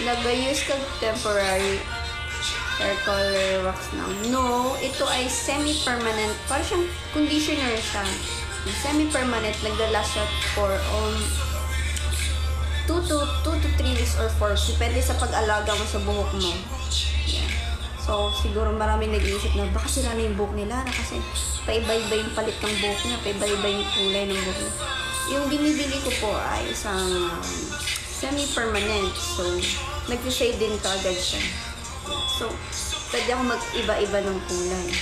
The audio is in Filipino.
nag-use ka temporary hair color wax na. No, ito ay semi-permanent. Parang siyang conditioner siya. Semi-permanent. Naglalast siya for 2 to 3 weeks or 4. Depende sa pag-alaga mo sa buhok mo. Yeah. So, siguro maraming nag-iisip na baka sila na yung buhok nila na kasi paiba-iba yung palit ng buhok niya, paiba-iba yung kulay ng buhok niya. Yung binibili ko po ay isang semi-permanent. So, nag-shade din to agad siya. So, pwede ako mag-iba-iba ng kulay.